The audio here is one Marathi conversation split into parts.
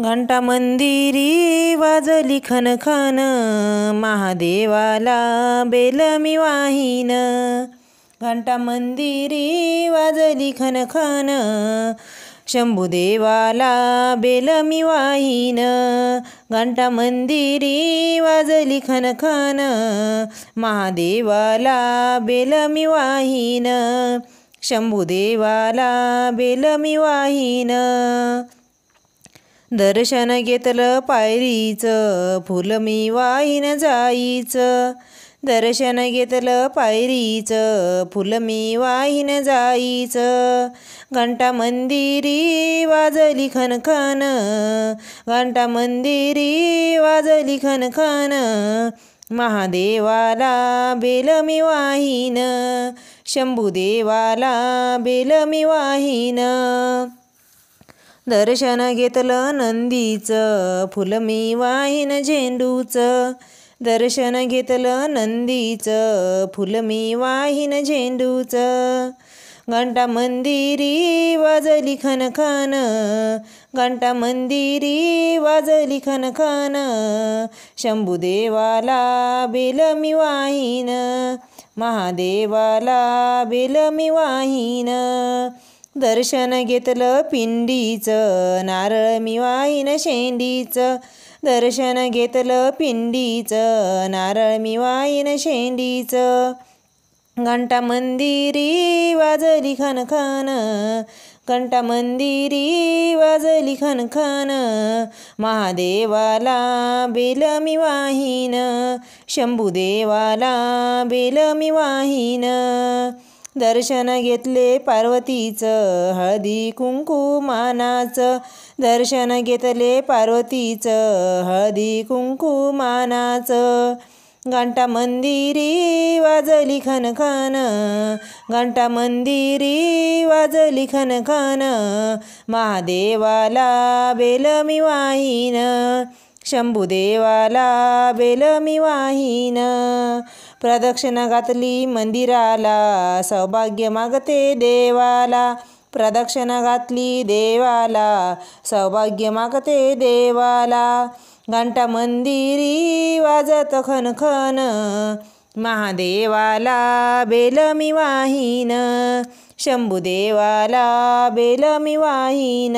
घंटा मंदिरी वाजली खनखन, महादेवाला बेल मी वाहीन. घंटा मंदिरी वाजली खनखन, शंभुदेवाला बेल मी वाहीन. घंटा मंदिरी वाजली खनखन, महादेवाला बेल मी वाहीन. शंभुदेवाला बेल मी वाहीन. दर्शन घेतलं पायरीचं, फुल मी वाहीन जाईचं. दर्शन घेतलं पायरीचं, फुल मी वाहीन जाईचं. घंटा मंदिरी वाजली खनखन, घंटा मंदिरी वाजली खनखन, महादेवाला बेल मी वाहीन. शंभुदेवाला बेल मी वाहीन. दर्शन घेतलं नंदीचं, फुल मी वाहीन झेंडूचं. दर्शन घेतलं नंदीचं, फुल मी वाहीन झेंडूचं. घंटा मंदिरी वाजली खनखन, घंटा मंदिरी वाजली खनखन, शंभुदेवाला बेल मी वाहीन. महादेवाला बेल मी वाहीन. दर्शन घेतलं पिंडीचं, नारळ मी वाहीन शेंडीचं. दर्शन घेतलं पिंडीचं, नारळ मी वाहीन शेंडीचं. घंटा मंदिरी वाजली खनखन, घंटा मंदिरी वाजली खनखन, महादेवाला बेल मी वाहीन. शंभुदेवाला बेल मी वाहीन. दर्शन घेतले पार्वतीचं, हळदी कुंकू मानाचं. दर्शन घेतले पार्वतीचं, हळदी कुंकू मानाचं. घंटा मंदिरी वाजली खनखन, घंटा मंदिरी वाजली खनखन, महादेवाला बेल मी वाहीन. शंभुदेवाला बेल मी वाहीन. प्रदक्षिणा घातली मंदिराला, सौभाग्य मागते देवाला. प्रदक्षिणा घातली देवाला, सौभाग्य मागते देवाला. घंटा मंदिरी वाजत खनखन, महादेवाला बेल मी वाहीन. शंभुदेवाला बेल मी वाहीन.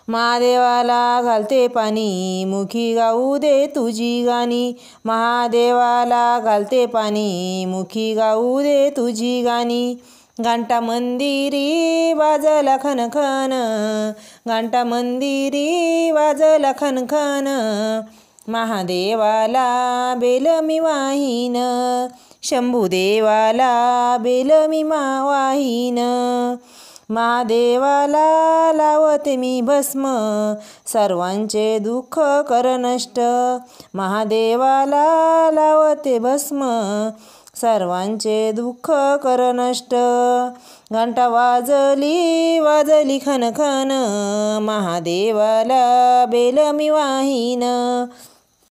महादेवाला घालते पाणी, मुखी गाऊ दे तुझी गाणी. महादेवाला घालते पाणी, मुखी गाऊ दे तुझी गाणी. घंटा मंदिरी वाजला खनखन, घंटा मंदिरी वाजला खनखन, महादेवाला बेल मी वाहीन. शंभुदेवाला बेल मी वाहीन. महादेवाला लावते मी भस्म, सर्वांचे दुःख कर नष्ट. महादेवाला लावते भस्म, सर्वांचे दुःख कर नष्ट. घंटा वाजली वाजली खनखन, महादेवाला बेल मी वाहीन.